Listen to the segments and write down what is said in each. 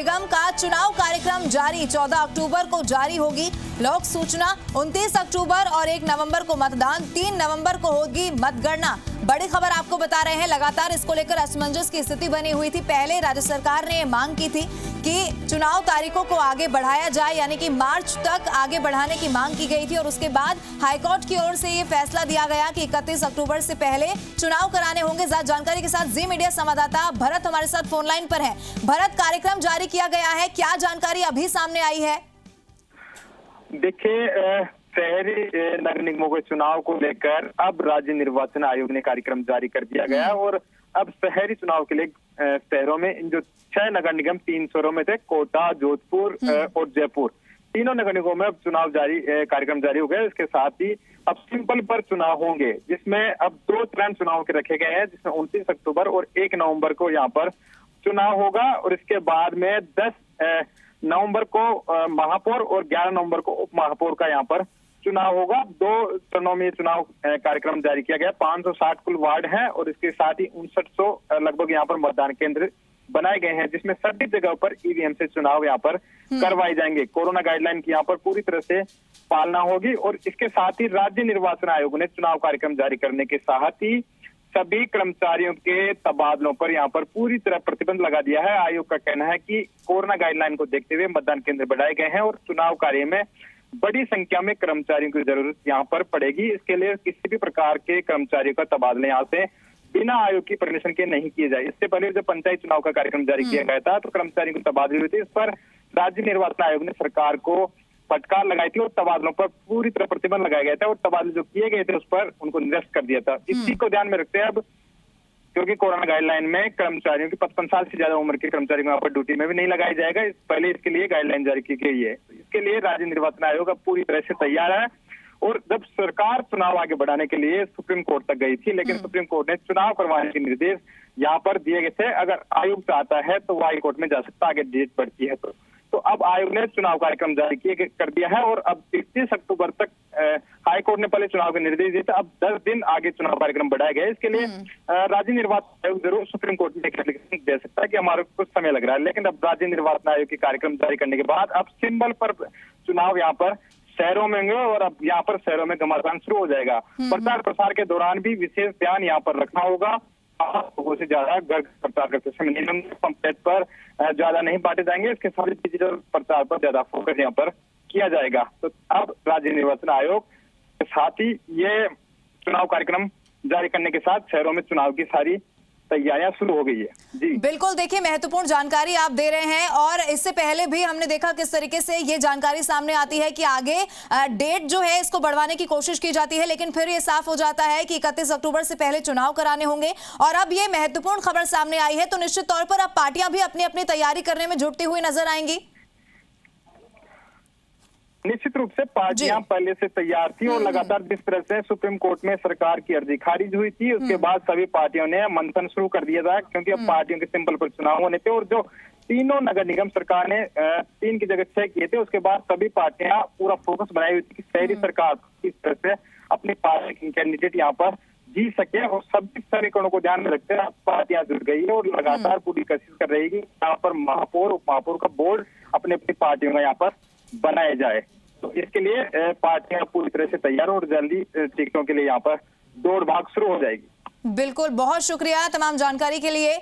निगम का चुनाव कार्यक्रम जारी 14 अक्टूबर को जारी होगी लोक सूचना। 29 अक्टूबर और 1 नवंबर को मतदान, 3 नवंबर को होगी मतगणना। बड़ी खबर आपको बता रहे हैं, लगातार इसको लेकर असमंजस की स्थिति बनी हुई थी। पहले राज्य सरकार ने मांग की थी कि चुनाव तारीखों को आगे बढ़ाया जाए, यानी कि मार्च तक आगे बढ़ाने की मांग की गई थी और उसके बाद हाईकोर्ट की ओर से ये फैसला दिया गया कि 31 अक्टूबर से पहले चुनाव कराने होंगे। ज्यादा जानकारी के साथ जी मीडिया संवाददाता भरत हमारे साथ फोन लाइन पर है। भरत, कार्यक्रम जारी किया गया है, क्या जानकारी अभी सामने आई है? देखिए, शहरी नगर निगमों के चुनाव को लेकर अब राज्य निर्वाचन आयोग ने कार्यक्रम जारी कर दिया गया और अब शहरी चुनाव के लिए शहरों में इन जो 6 नगर निगम 3 शहरों में थे, कोटा, जोधपुर और जयपुर, तीनों नगर निगमों में अब चुनाव कार्यक्रम जारी हो गया। इसके साथ ही अब सिंपल पर चुनाव होंगे, जिसमें अब 2 चरण चुनाव के रखे गए हैं, जिसमें 29 अक्टूबर और 1 नवंबर को यहाँ पर चुनाव होगा और इसके बाद में 10 नवंबर को महापौर और 11 नवंबर को उप महापौर का यहाँ पर चुनाव होगा। 2 चरणों में चुनाव कार्यक्रम जारी किया गया। 560 कुल वार्ड हैं और इसके साथ ही 5900 लगभग यहाँ पर मतदान केंद्र बनाए गए हैं, जिसमें सभी जगह पर ईवीएम से चुनाव यहाँ पर करवाए जाएंगे। कोरोना गाइडलाइन की यहाँ पर पूरी तरह से पालना होगी और इसके साथ ही राज्य निर्वाचन आयोग ने चुनाव कार्यक्रम जारी करने के साथ ही सभी कर्मचारियों के तबादलों पर यहाँ पर पूरी तरह प्रतिबंध लगा दिया है। आयोग का कहना है कि कोरोना गाइडलाइन को देखते हुए मतदान केंद्र बढ़ाए गए हैं और चुनाव कार्य में बड़ी संख्या में कर्मचारियों की जरूरत यहाँ पर पड़ेगी। इसके लिए किसी भी प्रकार के कर्मचारियों का तबादला यहाँ से बिना आयोग की परमिशन के नहीं किए जाए। इससे पहले जब पंचायत चुनाव का कार्यक्रम जारी किया गया था तो कर्मचारियों की तबादले हुई थी। इस पर राज्य निर्वाचन आयोग ने सरकार को फटकार लगाई थी और तबादलों पर पूरी तरह प्रतिबंध लगाया गया था और तबादले जो किए गए थे उस पर उनको निरस्त कर दिया था। इसी को ध्यान में रखते हैं अब, क्योंकि कोरोना गाइडलाइन में कर्मचारियों की 55 साल से ज्यादा उम्र के कर्मचारियों को यहाँ पर ड्यूटी में भी नहीं लगाया जाएगा। पहले इसके लिए गाइडलाइन जारी की गई है। इसके लिए राज्य निर्वाचन आयोग अब पूरी तरह से तैयार है और जब सरकार चुनाव आगे बढ़ाने के लिए सुप्रीम कोर्ट तक गई थी, लेकिन सुप्रीम कोर्ट ने चुनाव करवाने के निर्देश यहाँ पर दिए गए थे। अगर आयोग चाहता है तो वो हाई कोर्ट में जा सकता है, आगे डेट बढ़ती है तो अब आयोग ने चुनाव कार्यक्रम जारी कर दिया है और अब 31 अक्टूबर तक हाई कोर्ट ने पहले चुनाव के निर्देश दिए थे, अब 10 दिन आगे चुनाव कार्यक्रम बढ़ाया गया। इसके लिए राज्य निर्वाचन आयोग जरूर सुप्रीम कोर्ट में एप्लीकेशन दे सकता है कि हमारे कुछ समय लग रहा है, लेकिन अब राज्य निर्वाचन आयोग के कार्यक्रम जारी करने के बाद अब सिंबल पर चुनाव यहाँ पर शहरों में होंगे और अब यहाँ पर शहरों में घमासान शुरू हो जाएगा। प्रचार प्रसार के दौरान भी विशेष ध्यान यहाँ पर रखना होगा। लोगों से ज्यादा घर प्रचार करते समय नियम पंचायत पर ज्यादा नहीं बांटे जाएंगे। इसके साथ ही डिजिटल प्रचार पर ज्यादा फोकस यहाँ पर किया जाएगा। तो अब राज्य निर्वाचन आयोग के साथ ही ये चुनाव कार्यक्रम जारी करने के साथ शहरों में चुनाव की सारी तैयारियां शुरू हो गई है। जी बिल्कुल, देखिए महत्वपूर्ण जानकारी आप दे रहे हैं और इससे पहले भी हमने देखा किस तरीके से ये जानकारी सामने आती है कि आगे डेट जो है इसको बढ़वाने की कोशिश की जाती है, लेकिन फिर ये साफ हो जाता है कि 31 अक्टूबर से पहले चुनाव कराने होंगे। और अब ये महत्वपूर्ण खबर सामने आई है तो निश्चित तौर पर अब पार्टियां भी अपनी अपनी तैयारी करने में जुटती हुई नजर आएंगी। निश्चित रूप से पार्टियां पहले से तैयार थी और लगातार जिस तरह से सुप्रीम कोर्ट में सरकार की अर्जी खारिज हुई थी, उसके बाद सभी पार्टियों ने मंथन शुरू कर दिया था, क्योंकि अब पार्टियों के सिंबल पर चुनाव होने थे और जो तीनों नगर निगम सरकार ने 3 की जगह 6 किए थे, उसके बाद सभी पार्टियां पूरा फोकस बनाई हुई थी कि शहरी सरकार किस तरह से अपनी पार्टी कैंडिडेट यहाँ पर जीत सके और सभी समीकरणों को ध्यान में रखते हुए पार्टियां जुट गई है और लगातार पूरी कोशिश कर रही है कि यहाँ पर महापौर उप महापौर का बोर्ड अपनी अपनी पार्टियों का यहाँ पर बनाया जाए। तो इसके लिए पार्टियां पूरी तरह से तैयार और जल्दी टिकटों के लिए यहाँ पर दौड़ भाग शुरू हो जाएगी। बिल्कुल, बहुत शुक्रिया तमाम जानकारी के लिए।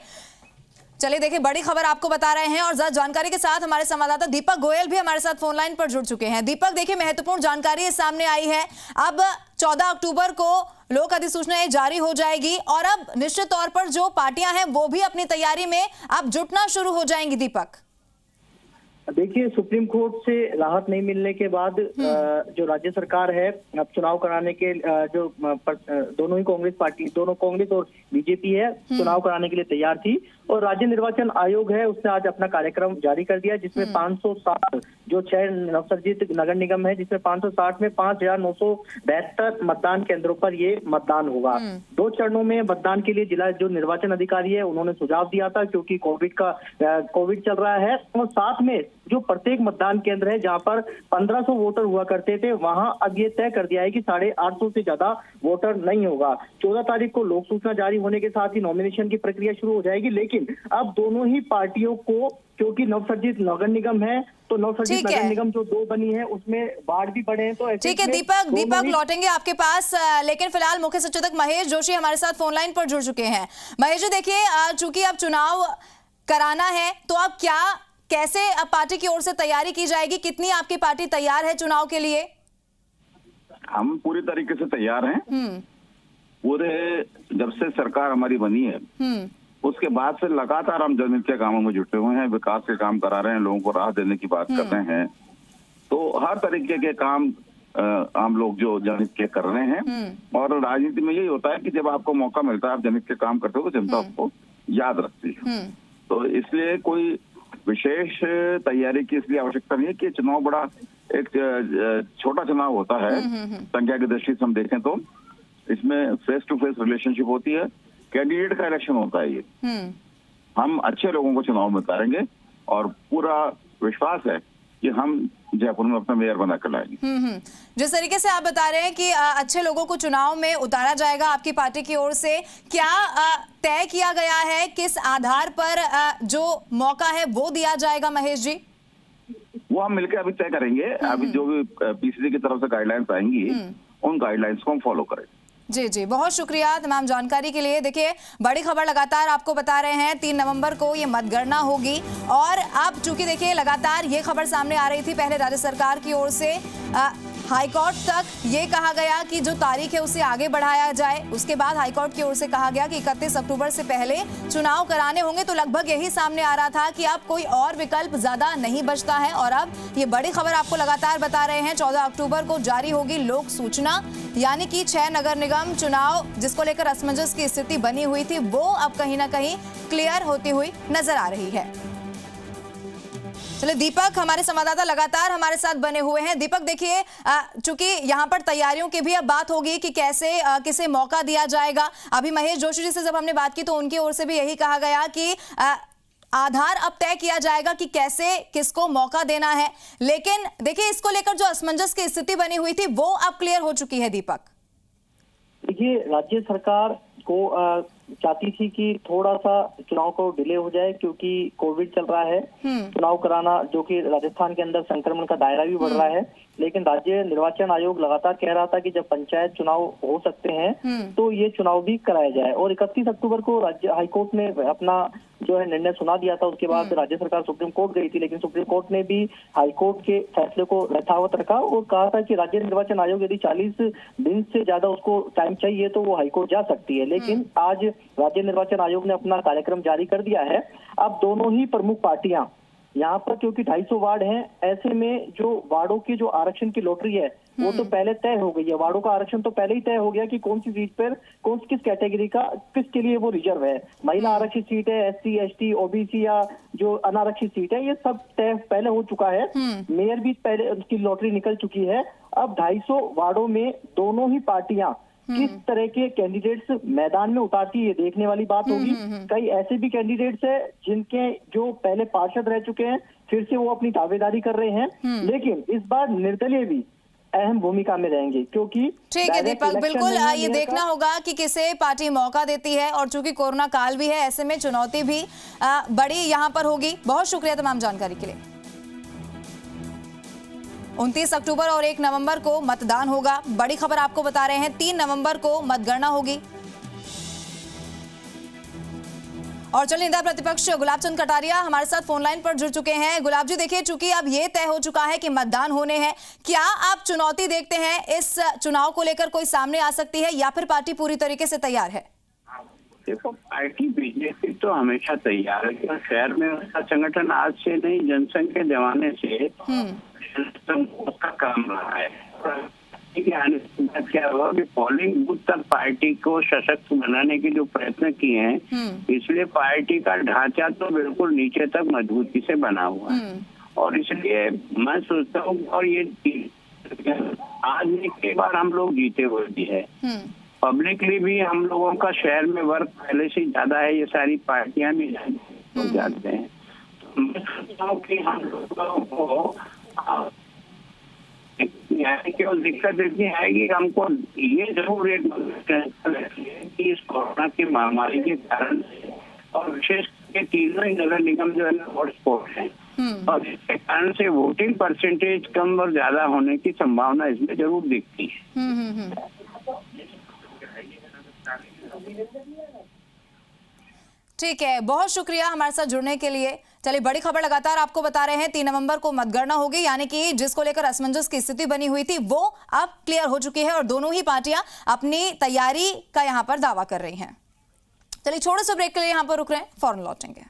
चलिए देखिए, बड़ी खबर आपको बता रहे हैं और ज्यादा जानकारी के साथ हमारे संवाददाता दीपक गोयल भी हमारे साथ फोन लाइन पर जुड़ चुके हैं। दीपक, देखिए महत्वपूर्ण जानकारी सामने आई है। अब 14 अक्टूबर को लोक अधिसूचना जारी हो जाएगी और अब निश्चित तौर पर जो पार्टियां हैं वो भी अपनी तैयारी में अब जुटना शुरू हो जाएंगी। दीपक, देखिए, सुप्रीम कोर्ट से राहत नहीं मिलने के बाद जो राज्य सरकार है अब चुनाव कराने के दोनों ही कांग्रेस और बीजेपी है चुनाव कराने के लिए तैयार थी और राज्य निर्वाचन आयोग है उसने आज अपना कार्यक्रम जारी कर दिया, जिसमें 560 जो 6 नवसर्जित नगर निगम है, जिसमें 560 में 5972 मतदान केंद्रों पर ये मतदान होगा। 2 चरणों में मतदान के लिए जिला जो निर्वाचन अधिकारी है उन्होंने सुझाव दिया था, क्योंकि कोविड चल रहा है और साथ में जो प्रत्येक मतदान केंद्र है जहां पर 1500 वोटर हुआ करते थे, वहां अब ये तय कर दिया है कि 850 से ज्यादा वोटर नहीं होगा। 14 तारीख को लोक सूचना जारी होने के साथ ही नॉमिनेशन की प्रक्रिया शुरू हो जाएगी, लेकिन लेकिन अब दोनों ही पार्टियों को, क्योंकि नवसर्जित नगर निगम है, तो नवसर्जित नगर निगम जो 2 बनी है उसमें वार्ड भी बढ़े हैं। तो ठीक है दीपक लौटेंगे आपके पास, लेकिन फिलहाल मुख्य सचेतक महेश जोशी हमारे साथ फोन लाइन पर जुड़ चुके हैं। महेश जी देखिए, चूंकि अब चुनाव कराना है तो अब कैसे अब पार्टी की ओर से तैयारी की जाएगी, कितनी आपकी पार्टी तैयार है चुनाव के लिए? हम पूरी तरीके से तैयार हैं। पूरे जब से सरकार हमारी बनी है उसके बाद से लगातार हम जनहित के कामों में जुटे हुए हैं, विकास के काम करा रहे हैं, लोगों को राह देने की बात कर रहे हैं। तो हर तरीके के काम हम लोग जो जनहित के कर रहे हैं। और राजनीति में यही होता है कि जब आपको मौका मिलता है, आप जनहित के काम करते हो तो जनता उसको याद रखती है। तो इसलिए कोई विशेष तैयारी की इसलिए आवश्यकता नहीं है कि चुनाव बड़ा एक छोटा चुनाव होता है संख्या की दृष्टि से हम देखें तो। इसमें फेस टू फेस रिलेशनशिप होती है, कैंडिडेट का इलेक्शन होता है ये। हम अच्छे लोगों को चुनाव में उतारेंगे और पूरा विश्वास है कि हम जयपुर में अपना मेयर बना कर लाएंगे। जिस तरीके से आप बता रहे हैं कि अच्छे लोगों को चुनाव में उतारा जाएगा आपकी पार्टी की ओर से, क्या तय किया गया है किस आधार पर जो मौका है वो दिया जाएगा महेश जी? वो हम मिलकर अभी तय करेंगे। अभी जो भी पीसीसी की तरफ से गाइडलाइंस आएंगी उन गाइडलाइंस को हम फॉलो करेंगे। जी बहुत शुक्रिया तमाम जानकारी के लिए। देखिए, बड़ी खबर लगातार आपको बता रहे हैं, 3 नवंबर को ये मतगणना होगी। और अब चूंकि देखिए लगातार ये खबर सामने आ रही थी, पहले राज्य सरकार की ओर से हाईकोर्ट तक ये कहा गया कि जो तारीख है उसे आगे बढ़ाया जाए। उसके बाद हाईकोर्ट की ओर से कहा गया कि 31 अक्टूबर से पहले चुनाव कराने होंगे। तो लगभग यही सामने आ रहा था कि अब कोई और विकल्प ज्यादा नहीं बचता है। और अब ये बड़ी खबर आपको लगातार बता रहे हैं, 14 अक्टूबर को जारी होगी लोक सूचना, यानी कि 6 नगर निगम चुनाव जिसको लेकर असमंजस की स्थिति बनी हुई थी वो अब कहीं ना कहीं क्लियर होती हुई नजर आ रही है। चलिए, दीपक हमारे संवाददाता लगातार हमारे साथ बने हुए हैं। दीपक देखिए, चूंकि यहाँ पर तैयारियों की भी अब बात होगी कि कैसे किसे मौका दिया जाएगा। अभी महेश जोशी जी से जब हमने बात की तो उनकी ओर से भी यही कहा गया कि आधार अब तय किया जाएगा कि कैसे किसको मौका देना है। लेकिन देखिए, इसको लेकर जो असमंजस की स्थिति बनी हुई थी वो अब क्लियर हो चुकी है। दीपक देखिए, राज्य सरकार को चाहती थी कि थोड़ा सा चुनाव को डिले हो जाए, क्योंकि कोविड चल रहा है। चुनाव कराना, जो कि राजस्थान के अंदर संक्रमण का दायरा भी बढ़ रहा है। लेकिन राज्य निर्वाचन आयोग लगातार कह रहा था कि जब पंचायत चुनाव हो सकते हैं तो ये चुनाव भी कराया जाए। और 31 अक्टूबर को राज्य हाईकोर्ट ने अपना जो है निर्णय सुना दिया था। उसके बाद राज्य सरकार सुप्रीम कोर्ट गई थी, लेकिन सुप्रीम कोर्ट ने भी हाईकोर्ट के फैसले को यथावत रखा और कहा था कि राज्य निर्वाचन आयोग यदि 40 दिन से ज्यादा उसको टाइम चाहिए तो वो हाईकोर्ट जा सकती है। लेकिन आज राज्य निर्वाचन आयोग ने अपना कार्यक्रम जारी कर दिया है। अब दोनों ही प्रमुख पार्टियां यहाँ पर, क्योंकि 250 वार्ड हैं, ऐसे में जो वार्डों की जो आरक्षण की लॉटरी है वो तो पहले तय हो गई है। वार्डों का आरक्षण तो पहले ही तय हो गया कि कौन सी सीट पर किस कैटेगरी का किसके लिए वो रिजर्व है। महिला आरक्षित सीट है, SC ST OBC या जो अनारक्षित सीट है, ये सब तय पहले हो चुका है। मेयर भी पहले उसकी लॉटरी निकल चुकी है। अब 250 वार्डों में दोनों ही पार्टियां किस तरह के कैंडिडेट्स मैदान में उतारती है, ये देखने वाली बात होगी। कई ऐसे भी कैंडिडेट्स हैं जिनके जो पहले पार्षद रह चुके हैं, फिर से वो अपनी दावेदारी कर रहे हैं। लेकिन इस बार निर्दलीय भी अहम भूमिका में रहेंगे, क्योंकि ठीक है दीपक, बिल्कुल ये देखना होगा कि किसे पार्टी मौका देती है। और चूंकि कोरोना काल भी है, ऐसे में चुनौती भी बड़ी यहाँ पर होगी। बहुत शुक्रिया तमाम जानकारी के लिए। 29 अक्टूबर और 1 नवंबर को मतदान होगा। बड़ी खबर आपको बता रहे हैं, 3 नवंबर को मतगणना होगी। और चलिए, नेता प्रतिपक्ष गुलाब चंद कटारिया हमारे साथ फोन लाइन पर जुड़ चुके हैं। गुलाब जी देखिए, चूंकि अब ये तय हो चुका है कि मतदान होने हैं, क्या आप चुनौती देखते हैं इस चुनाव को लेकर? कोई सामने आ सकती है या फिर पार्टी पूरी तरीके से तैयार है? देखो, पार्टी बीजेपी तो हमेशा तैयार है। शहर में उसका संगठन आज से नहीं, जनसंघ के जमाने से उसका काम रहा है। आने के बाद क्या हुआ कि पोलिंग बूथ तक पार्टी को सशक्त बनाने के जो प्रयत्न किए हैं, इसलिए पार्टी का ढांचा तो बिल्कुल नीचे तक मजबूती से बना हुआ है। और इसलिए मैं सोचता हूँ, और ये आज एक बार हम लोग जीते हुए भी है, पब्लिकली भी हम लोगों का शहर में वर्क पहले से ज्यादा है। ये सारी पार्टियां भी जानते हैं। तो मैं सोचता हूँ कि हम लोगों को केवल दिक्कत इतनी आएगी कि हमको ये जरूर एक कि इस कोरोना की महामारी के कारण और विशेष ये तीनों ही नगर निगम जो है ना हॉटस्पॉट है, और इसके कारण से वोटिंग परसेंटेज कम और ज्यादा होने की संभावना इसमें जरूर दिखती है। ठीक है, बहुत शुक्रिया हमारे साथ जुड़ने के लिए। चलिए, बड़ी खबर लगातार आपको बता रहे हैं, 3 नवंबर को मतगणना होगी, यानी कि जिसको लेकर असमंजस की स्थिति बनी हुई थी वो अब क्लियर हो चुकी है और दोनों ही पार्टियां अपनी तैयारी का यहां पर दावा कर रही हैं। चलिए, छोटे से ब्रेक के लिए यहां पर रुक रहे हैं, फौरन लौटेंगे।